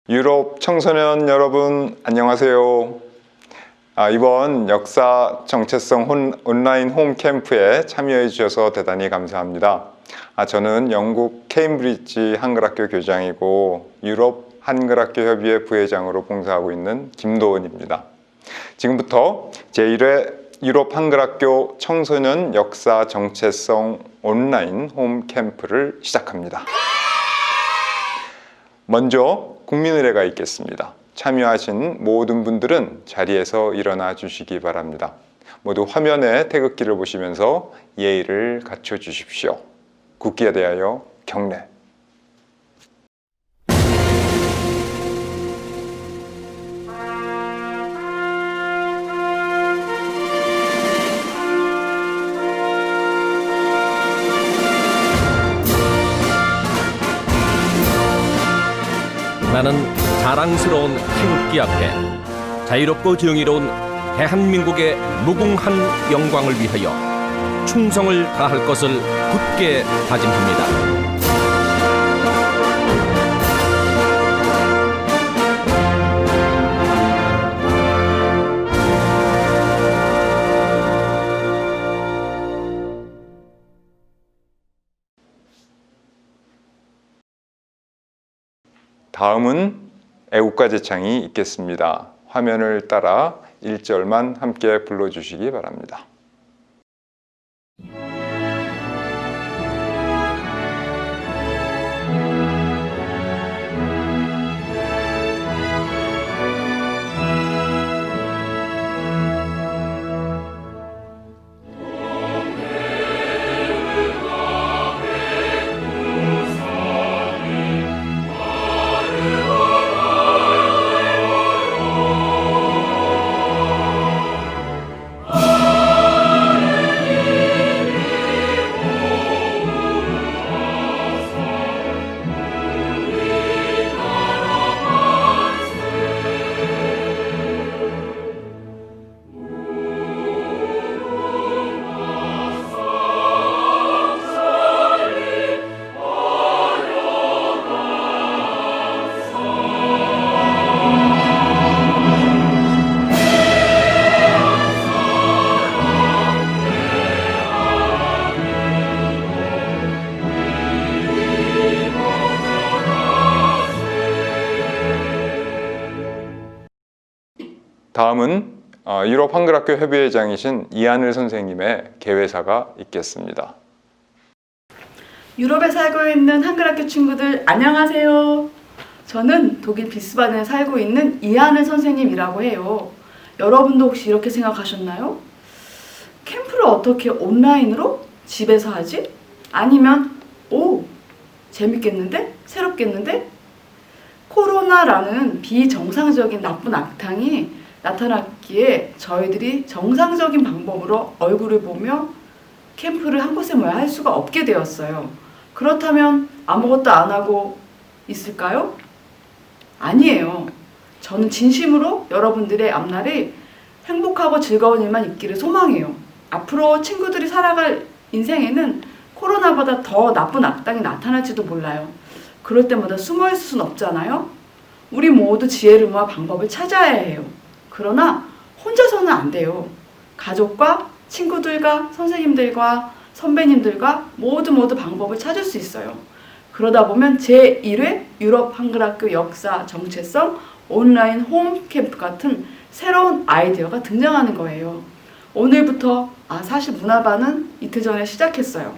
유럽 청소년 여러분 안녕하세요. 이번 역사 정체성 온라인 홈 캠프에 참여해 주셔서 대단히 감사합니다. 저는 영국 케임브리지 한글학교 교장이고 유럽 한글학교 협의회 부회장으로 봉사하고 있는 김도은입니다. 지금부터 제1회 유럽 한글학교 청소년 역사 정체성 온라인 홈 캠프를 시작합니다. 먼저 국민의례가 있겠습니다. 참여하신 모든 분들은 자리에서 일어나 주시기 바랍니다. 모두 화면에 태극기를 보시면서 예의를 갖춰 주십시오. 국기에 대하여 경례. 나는 자랑스러운 태극기 앞에 자유롭고 정의로운 대한민국의 무궁한 영광을 위하여 충성을 다할 것을 굳게 다짐합니다. 다음은 애국가 제창이 있겠습니다. 화면을 따라 1절만 함께 불러주시기 바랍니다. 다음은 유럽 한글학교 협의회장이신 이하늘 선생님의 개회사가 있겠습니다. 유럽에 살고 있는 한글학교 친구들 안녕하세요. 저는 독일 비스바덴에 살고 있는 이하늘 선생님이라고 해요. 여러분도 혹시 이렇게 생각하셨나요? 캠프를 어떻게 온라인으로 집에서 하지? 아니면 재밌겠는데? 새롭겠는데? 코로나라는 비정상적인 나쁜 악탕이 나타났기에 저희들이 정상적인 방법으로 얼굴을 보며 캠프를 한 곳에 모여 할 수가 없게 되었어요. 그렇다면 아무것도 안 하고 있을까요? 아니에요. 저는 진심으로 여러분들의 앞날이 행복하고 즐거운 일만 있기를 소망해요. 앞으로 친구들이 살아갈 인생에는 코로나보다 더 나쁜 악당이 나타날지도 몰라요. 그럴 때마다 숨어 있을 순 없잖아요. 우리 모두 지혜를 모아 방법을 찾아야 해요. 그러나 혼자서는 안 돼요. 가족과 친구들과 선생님들과 선배님들과 모두 방법을 찾을 수 있어요. 그러다 보면 제1회 유럽 한글학교 역사 정체성 온라인 홈 캠프 같은 새로운 아이디어가 등장하는 거예요. 오늘부터 사실 문화반은 이틀 전에 시작했어요.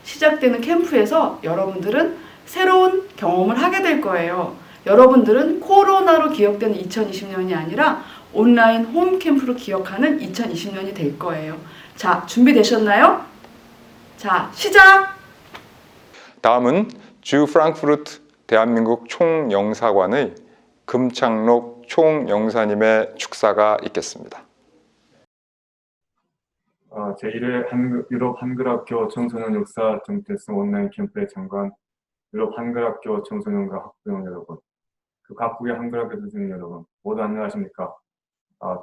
시작되는 캠프에서 여러분들은 새로운 경험을 하게 될 거예요. 여러분들은 코로나로 기억되는 2020년이 아니라 온라인 홈 캠프로 기억하는 2020년이 될 거예요. 자, 준비되셨나요? 자, 시작! 다음은 주 프랑크푸르트 대한민국 총영사관의 금창록 총영사님의 축사가 있겠습니다. 제1회 유럽 한글학교 청소년 역사 정체성 온라인 캠프에 참가한 유럽 한글학교 청소년과 학부형 여러분, 그 각국의 한글학교 선생님 여러분, 모두 안녕하십니까?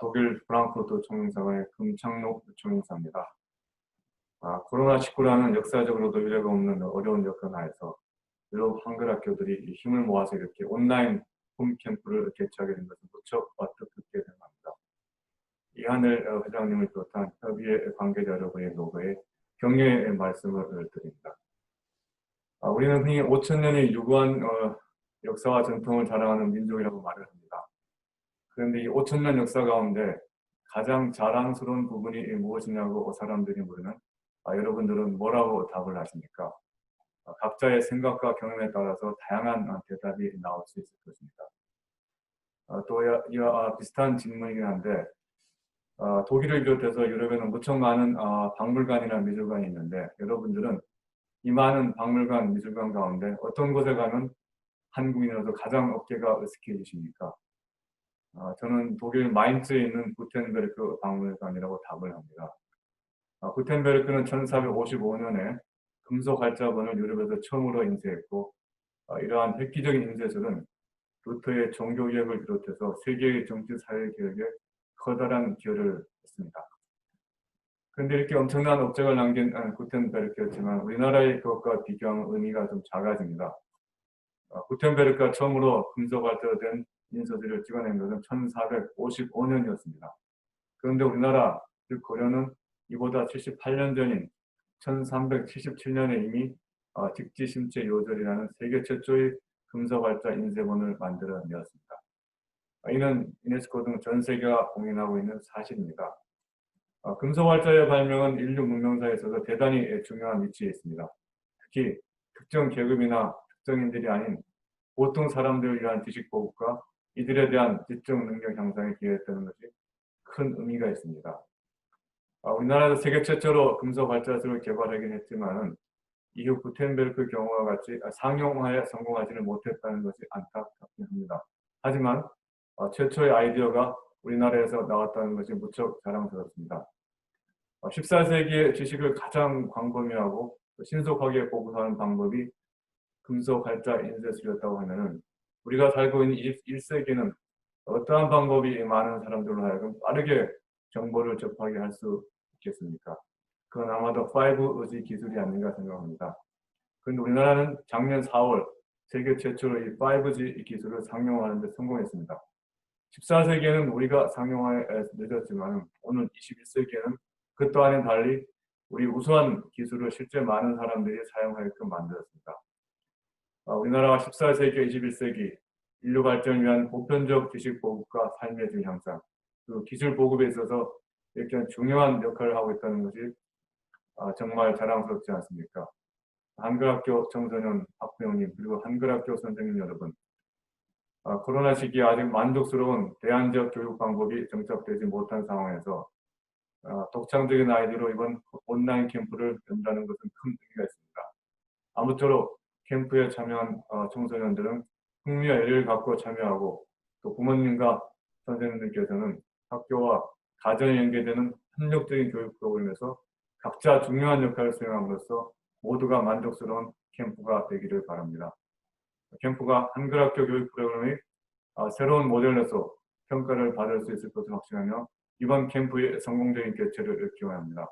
독일 프랑크푸르트 총영사관의 금창록 총영사입니다. 코로나19라는 역사적으로도 유례가 없는 어려운 여건 하에서 유럽 한글학교들이 힘을 모아서 이렇게 온라인 봄 캠프를 개최하게 된 것은 무척 뜻깊게 생각합니다. 이하늘 회장님을 비롯한 협의회 관계자 여러분의 노고에 격려의 말씀을 드립니다. 우리는 흔히 5,000년이 유구한 역사와 전통을 자랑하는 민족이라고 말을 합니다. 그런데 이 5,000년 역사 가운데 가장 자랑스러운 부분이 무엇이냐고 사람들이 물으면 여러분들은 뭐라고 답을 하십니까? 각자의 생각과 경험에 따라서 다양한 대답이 나올 수 있을 것입니다. 또 이와 비슷한 질문이긴 한데 독일을 비롯해서 유럽에는 무척 많은 박물관이나 미술관이 있는데 여러분들은 이 많은 박물관, 미술관 가운데 어떤 곳에 가면 한국인으로서 가장 어깨가 으스해지십니까? 저는 독일 마인츠에 있는 구텐베르크 박물관이라고 답을 합니다. 구텐베르크는 1455년에 금속 활자본을 유럽에서 처음으로 인쇄했고 이러한 획기적인 인쇄술은 루터의 종교개혁을 비롯해서 세계의 정치 사회 개혁에 커다란 기여를 했습니다. 그런데 이렇게 엄청난 업적을 남긴 구텐베르크였지만 우리나라의 그것과 비교하면 의미가 좀 작아집니다. 구텐베르크가 처음으로 금속 활자된 인쇄술을 찍어낸 것은 1455년이었습니다. 그런데 우리나라, 즉 고려는 이보다 78년 전인 1377년에 이미 직지심체 요절이라는 세계 최초의 금속 활자 인쇄본을 만들어내었습니다. 이는 유네스코 등 전 세계가 공인하고 있는 사실입니다. 금속 활자의 발명은 인류 문명사에 있어서 대단히 중요한 위치에 있습니다. 특히 특정 계급이나 특정인들이 아닌 보통 사람들을 위한 지식 보급과 이들에 대한 지적 능력 향상에 기여했다는 것이 큰 의미가 있습니다. 우리나라에서 세계 최초로 금속 활자술을 개발하긴 했지만 이후 구텐베르크 경우와 같이 상용화에 성공하지는 못했다는 것이 안타깝긴 합니다. 하지만 최초의 아이디어가 우리나라에서 나왔다는 것이 무척 자랑스럽습니다. 14세기의 지식을 가장 광범위하고 신속하게 보급하는 방법이 금속 활자 인쇄술이었다고 하면은 우리가 살고 있는 21세기는 어떠한 방법이 많은 사람들로 하여금 빠르게 정보를 접하게 할 수 있겠습니까? 그건 아마도 5G 기술이 아닌가 생각합니다. 그런데 우리나라는 작년 4월 세계 최초로 이 5G 기술을 상용화하는 데 성공했습니다. 14세기에는 우리가 상용화에 늦었지만 오늘 21세기에는 그 또한에 달리 우리 우수한 기술을 실제 많은 사람들이 사용하게끔 만들었습니다. 우리나라가 14세기, 21세기 인류 발전을 위한 보편적 지식 보급과 삶의 질 향상, 그 기술 보급에 있어서 이렇게 중요한 역할을 하고 있다는 것이 정말 자랑스럽지 않습니까? 한글학교 청소년 학부형님 그리고 한글학교 선생님 여러분, 코로나 시기에 아직 만족스러운 대안적 교육 방법이 정착되지 못한 상황에서 독창적인 아이디어로 이번 온라인 캠프를 연다는 것은 큰 의미가 있습니다. 아무쪼록 캠프에 참여한 청소년들은 흥미와 열의를 갖고 참여하고 또 부모님과 선생님들께서는 학교와 가정에 연계되는 협력적인 교육 프로그램에서 각자 중요한 역할을 수행함으로써 모두가 만족스러운 캠프가 되기를 바랍니다. 캠프가 한글학교 교육 프로그램의 새로운 모델로서 평가를 받을 수 있을 것을 확신하며 이번 캠프의 성공적인 개최를 기원합니다.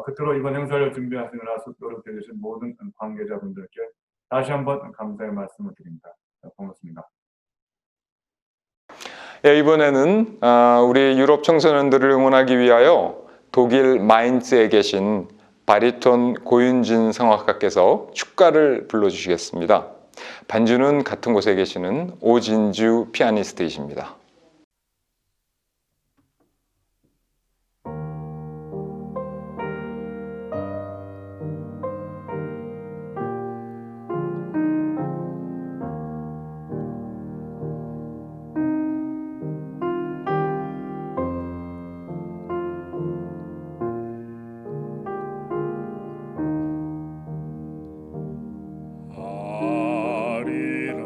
끝으로 이번 행사를 준비하시느라 노력해 주신 모든 관계자분들께 다시 한번 감사의 말씀을 드립니다. 고맙습니다. 예, 이번에는 우리 유럽 청소년들을 응원하기 위하여 독일 마인츠에 계신 바리톤 고윤진 성악가께서 축가를 불러주시겠습니다. 반주는 같은 곳에 계시는 오진주 피아니스트이십니다. 아리랑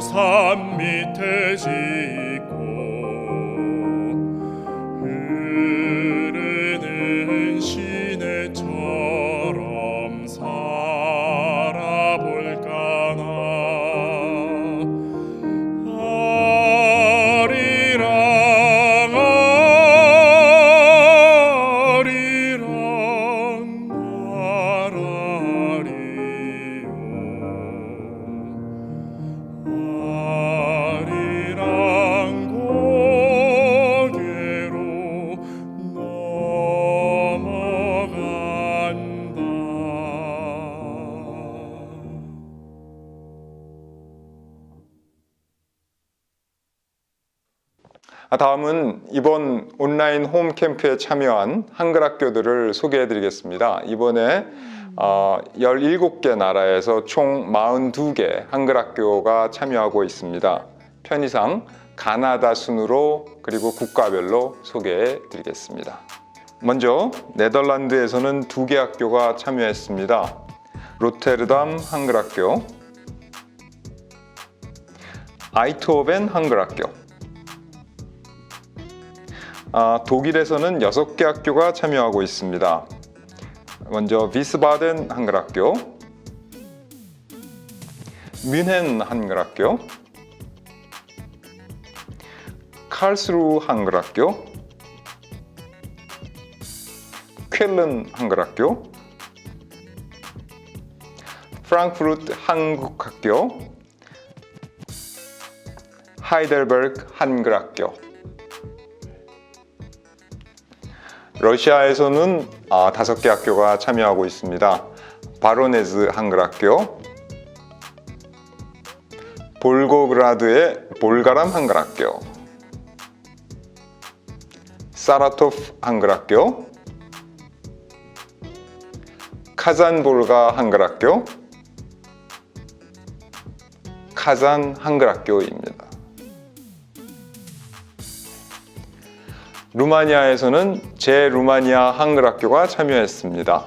산 밑에 짓고 흐르는 시내처럼 살아볼까나. 아리랑 아리랑 아라리요. 아리랑 고개로 넘어간다. 다음은 이번 온라인 홈 캠프에 참여한 한글 학교들을 소개해 드리겠습니다. 이번에 17개 나라에서 총 42개 한글 학교가 참여하고 있습니다. 편의상 가나다 순으로 그리고 국가별로 소개해 드리겠습니다. 먼저 네덜란드에서는 2개 학교가 참여했습니다. 로테르담 한글 학교, 아이트호벤 한글 학교. 독일에서는 6개 학교가 참여하고 있습니다. 먼저 비스바덴 한글 학교, 뮌헨 한글 학교, 칼스루 한글 학교, 쾰른 한글 학교, 프랑크푸르트 한국 학교, 하이델베르크 한글 학교. 러시아에서는 5개 학교가 참여하고 있습니다. 바로네즈 한글 학교, 볼고그라드의 볼가람 한글 학교, 사라토프 한글 학교, 카잔볼가 한글 학교, 카잔 한글 학교입니다. 루마니아에서는 제루마니아 한글 학교가 참여했습니다.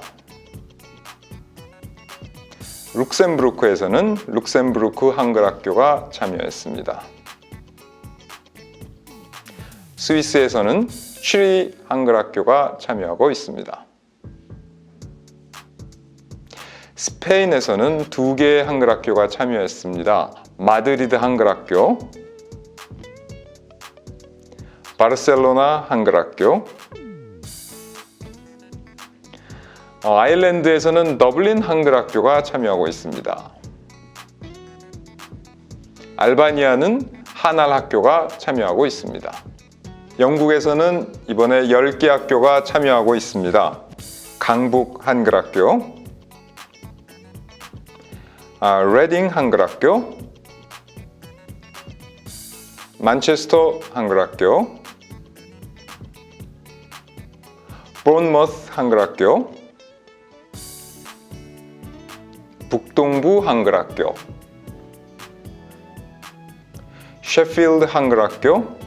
룩셈부르크에서는 룩셈부르크 한글 학교가 참여했습니다. 스위스에서는 취리 한글 학교가 참여하고 있습니다. 스페인에서는 2개의 한글 학교가 참여했습니다. 마드리드 한글 학교, 바르셀로나 한글 학교, 아일랜드에서는 더블린 한글 학교가 참여하고 있습니다. 알바니아는 하날 학교가 참여하고 있습니다. 영국에서는 이번에 10개 학교가 참여하고 있습니다. 강북 한글 학교, 레딩 한글 학교, 만체스터 한글 학교, 본머스 한글 학교, 북동부 한글 학교, 셰필드 한글 학교,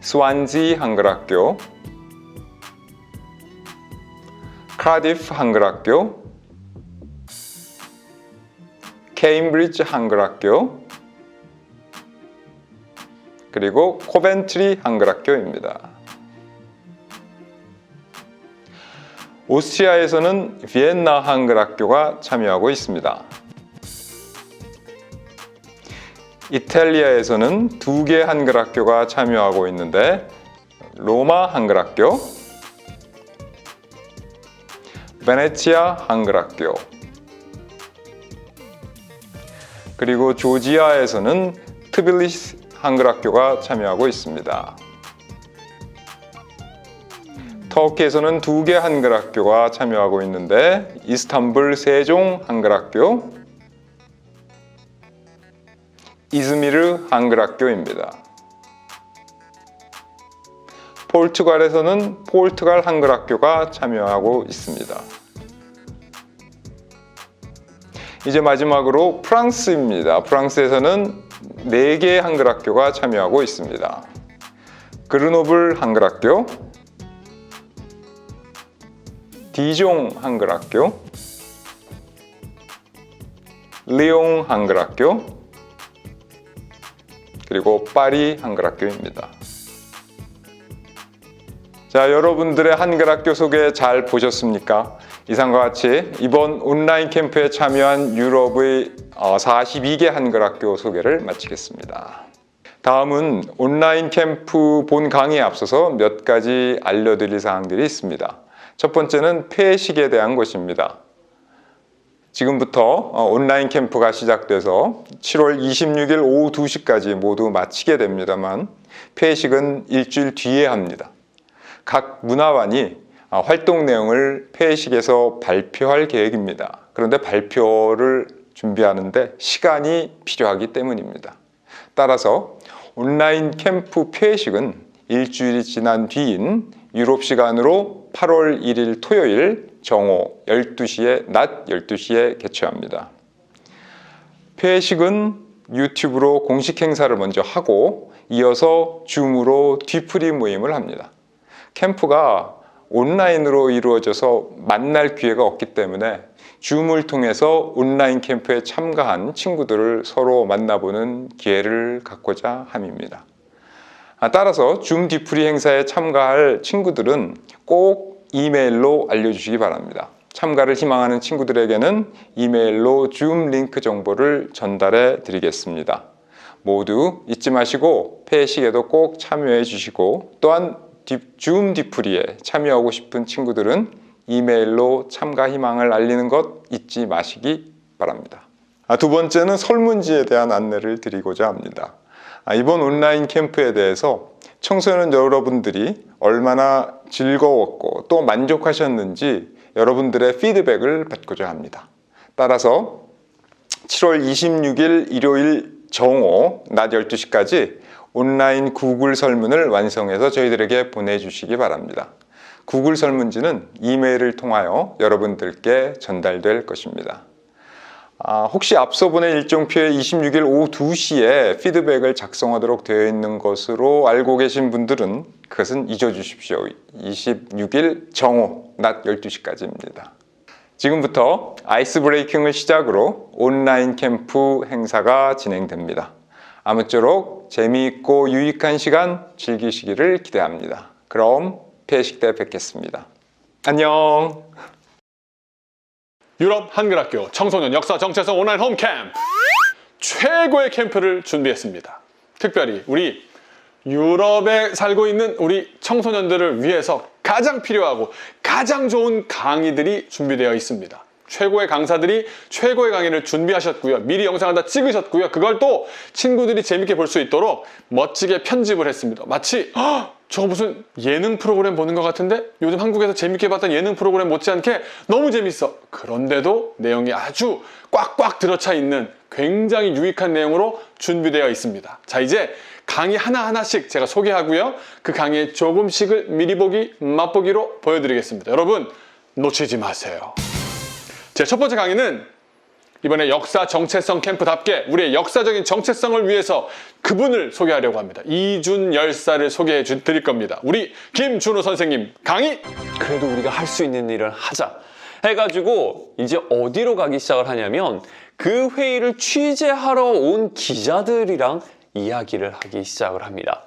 스완지 한글 학교, 카디프 한글 학교, 케임브리지 한글 학교, 그리고 코벤트리 한글 학교입니다. 오스트리아에서는 비엔나 한글 학교가 참여하고 있습니다. 이탈리아에서는 2개 한글 학교가 참여하고 있는데 로마 한글 학교, 베네치아 한글 학교, 그리고 조지아에서는 트빌리시 한글 학교가 참여하고 있습니다. 터키에서는 2개 한글 학교가 참여하고 있는데 이스탄불 세종 한글 학교, 이즈미르 한글 학교입니다. 포르투갈에서는 포르투갈 한글 학교가 참여하고 있습니다. 이제 마지막으로 프랑스입니다. 프랑스에서는 4개의 한글 학교가 참여하고 있습니다. 그르노블 한글 학교, 디종 한글 학교, 리옹 한글학교, 그리고 파리 한글학교입니다. 자, 여러분들의 한글학교 소개 잘 보셨습니까? 이상과 같이 이번 온라인 캠프에 참여한 유럽의 42개 한글학교 소개를 마치겠습니다. 다음은 온라인 캠프 본 강의에 앞서서 몇 가지 알려드릴 사항들이 있습니다. 첫 번째는 폐식에 대한 것입니다. 지금부터 온라인 캠프가 시작돼서 7월 26일 오후 2시까지 모두 마치게 됩니다만 폐식은 일주일 뒤에 합니다. 각 문화관이 활동 내용을 폐식에서 발표할 계획입니다. 그런데 발표를 준비하는데 시간이 필요하기 때문입니다. 따라서 온라인 캠프 폐식은 일주일이 지난 뒤인 유럽 시간으로 8월 1일 토요일 정오 12시에 낮 12시에 개최합니다. 폐식은 유튜브로 공식 행사를 먼저 하고 이어서 줌으로 뒤풀이 모임을 합니다. 캠프가 온라인으로 이루어져서 만날 기회가 없기 때문에 줌을 통해서 온라인 캠프에 참가한 친구들을 서로 만나보는 기회를 갖고자 함입니다. 따라서 줌 뒤풀이 행사에 참가할 친구들은 꼭 이메일로 알려주시기 바랍니다. 참가를 희망하는 친구들에게는 이메일로 줌 링크 정보를 전달해 드리겠습니다. 모두 잊지 마시고 폐식에도 꼭 참여해 주시고 또한 줌 뒤풀이에 참여하고 싶은 친구들은 이메일로 참가 희망을 알리는 것 잊지 마시기 바랍니다. 두 번째는 설문지에 대한 안내를 드리고자 합니다. 이번 온라인 캠프에 대해서 청소년 여러분들이 얼마나 즐거웠고 또 만족하셨는지 여러분들의 피드백을 받고자 합니다. 따라서 7월 26일 일요일 정오 낮 12시까지 온라인 구글 설문을 완성해서 저희들에게 보내주시기 바랍니다. 구글 설문지는 이메일을 통하여 여러분들께 전달될 것입니다. 혹시 앞서 보낸 일정표에 26일 오후 2시에 피드백을 작성하도록 되어 있는 것으로 알고 계신 분들은 그것은 잊어주십시오. 26일 정오 낮 12시까지입니다. 지금부터 아이스 브레이킹을 시작으로 온라인 캠프 행사가 진행됩니다. 아무쪼록 재미있고 유익한 시간 즐기시기를 기대합니다. 그럼 폐식 때 뵙겠습니다. 안녕. 유럽 한글학교 청소년 역사 정체성 온라인 홈캠프 최고의 캠프를 준비했습니다. 특별히 우리 유럽에 살고 있는 우리 청소년들을 위해서 가장 필요하고 가장 좋은 강의들이 준비되어 있습니다. 최고의 강사들이 최고의 강의를 준비하셨고요. 미리 영상을 다 찍으셨고요. 그걸 또 친구들이 재밌게 볼 수 있도록 멋지게 편집을 했습니다. 마치 저거 무슨 예능 프로그램 보는 것 같은데? 요즘 한국에서 재밌게 봤던 예능 프로그램 못지않게 너무 재밌어. 그런데도 내용이 아주 꽉꽉 들어차 있는 굉장히 유익한 내용으로 준비되어 있습니다. 자, 이제 강의 하나하나씩 제가 소개하고요. 그 강의의 조금씩을 미리 보기, 맛보기로 보여드리겠습니다. 여러분 놓치지 마세요. 제 첫 번째 강의는 이번에 역사 정체성 캠프답게 우리의 역사적인 정체성을 위해서 그분을 소개하려고 합니다. 이준 열사를 소개해 드릴 겁니다. 우리 김준호 선생님 강의! 그래도 우리가 할 수 있는 일을 하자 해가지고 이제 어디로 가기 시작을 하냐면 그 회의를 취재하러 온 기자들이랑 이야기를 하기 시작을 합니다.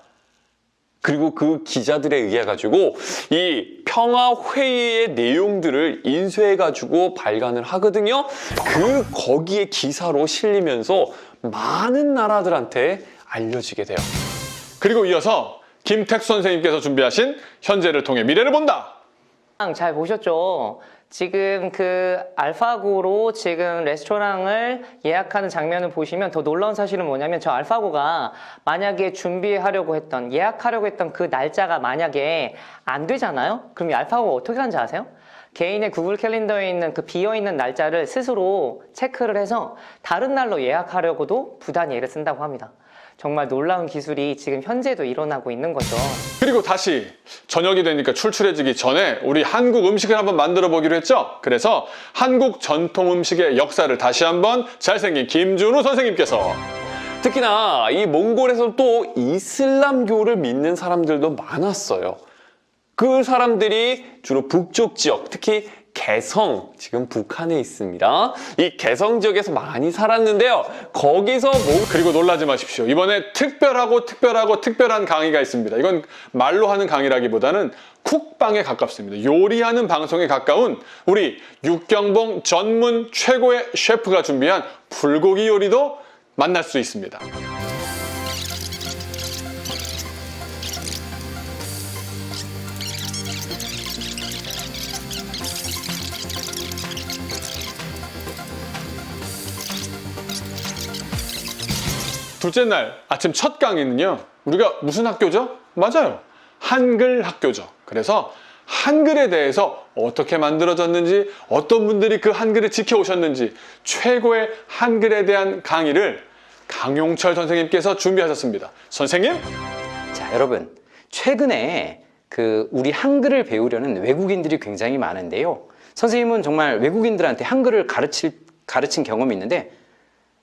그리고 그 기자들에 의해 가지고 이 평화회의의 내용들을 인쇄해 가지고 발간을 하거든요. 거기에 기사로 실리면서 많은 나라들한테 알려지게 돼요. 그리고 이어서 김택수 선생님께서 준비하신 현재를 통해 미래를 본다. 잘 보셨죠? 지금 그 알파고로 지금 레스토랑을 예약하는 장면을 보시면 더 놀라운 사실은 뭐냐면 저 알파고가 만약에 준비하려고 했던 예약하려고 했던 그 날짜가 만약에 안 되잖아요? 그럼 이 알파고가 어떻게 하는지 아세요? 개인의 구글 캘린더에 있는 그 비어있는 날짜를 스스로 체크를 해서 다른 날로 예약하려고도 부단 예를 쓴다고 합니다. 정말 놀라운 기술이 지금 현재도 일어나고 있는 거죠. 그리고 다시 저녁이 되니까 출출해지기 전에 우리 한국 음식을 한번 만들어 보기로 했죠. 그래서 한국 전통 음식의 역사를 다시 한번 잘생긴 김준우 선생님께서 특히나 이 몽골에서 또 이슬람교를 믿는 사람들도 많았어요. 그 사람들이 주로 북쪽 지역, 특히 개성, 지금 북한에 있습니다. 이 개성 지역에서 많이 살았는데요. 거기서 그리고 놀라지 마십시오. 이번에 특별한 강의가 있습니다. 이건 말로 하는 강의라기보다는 쿡방에 가깝습니다. 요리하는 방송에 가까운 우리 육경봉 전문 최고의 셰프가 준비한 불고기 요리도 만날 수 있습니다. 둘째 날 아침 첫 강의는요, 우리가 무슨 학교죠? 맞아요. 한글 학교죠. 그래서 한글에 대해서 어떻게 만들어졌는지, 어떤 분들이 그 한글을 지켜오셨는지, 최고의 한글에 대한 강의를 강용철 선생님께서 준비하셨습니다. 선생님? 자, 여러분, 최근에 우리 한글을 배우려는 외국인들이 굉장히 많은데요. 선생님은 정말 외국인들한테 한글을 가르친 경험이 있는데,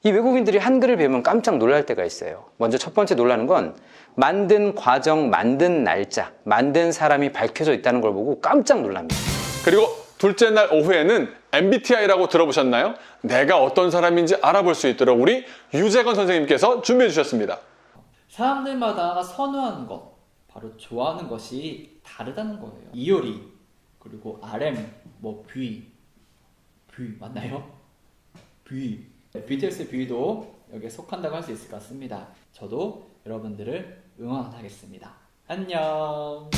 이 외국인들이 한글을 배우면 깜짝 놀랄 때가 있어요. 먼저 첫 번째 놀라는 건 만든 과정, 만든 날짜, 만든 사람이 밝혀져 있다는 걸 보고 깜짝 놀랍니다. 그리고 둘째 날 오후에는 MBTI라고 들어보셨나요? 내가 어떤 사람인지 알아볼 수 있도록 우리 유재건 선생님께서 준비해 주셨습니다. 사람들마다 선호하는 것, 바로 좋아하는 것이 다르다는 거예요. 이효리, 그리고 RM, 뷔 맞나요? 뷔. BTS의 뷔도 여기에 속한다고 할 수 있을 것 같습니다. 저도 여러분들을 응원하겠습니다. 안녕.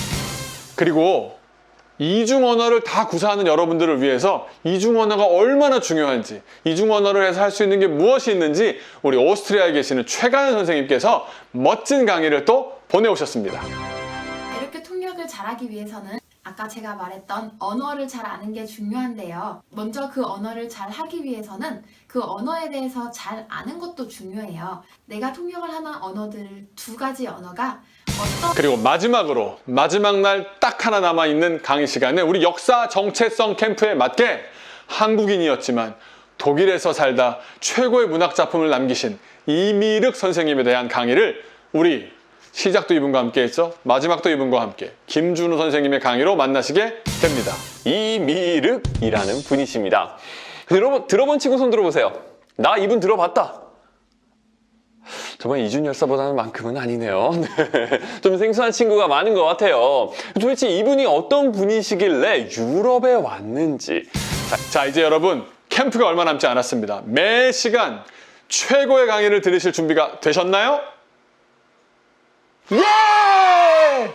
그리고 이중 언어를 다 구사하는 여러분들을 위해서 이중 언어가 얼마나 중요한지, 이중 언어를 해서 할 수 있는 게 무엇이 있는지 우리 오스트리아에 계시는 최가연 선생님께서 멋진 강의를 또 보내오셨습니다. 이렇게 통역을 잘하기 위해서는 아까 제가 말했던 언어를 잘 아는 게 중요한데요. 먼저 그 언어를 잘 하기 위해서는 그 언어에 대해서 잘 아는 것도 중요해요. 내가 통역을 하는 언어들 2가지 언어가 그리고 마지막으로 마지막 날 딱 하나 남아있는 강의 시간에 우리 역사 정체성 캠프에 맞게 한국인이었지만 독일에서 살다 최고의 문학 작품을 남기신 이미륵 선생님에 대한 강의를 우리 시작도 이분과 함께 했죠. 마지막도 이분과 함께 김준우 선생님의 강의로 만나시게 됩니다. 이미륵이라는 분이십니다. 들어본 친구 손 들어보세요. 나 이분 들어봤다. 정말 이준 열사보다는 만큼은 아니네요. 좀 생소한 친구가 많은 것 같아요. 도대체 이분이 어떤 분이시길래 유럽에 왔는지. 자, 이제 여러분 캠프가 얼마 남지 않았습니다. 매 시간 최고의 강의를 들으실 준비가 되셨나요? 예!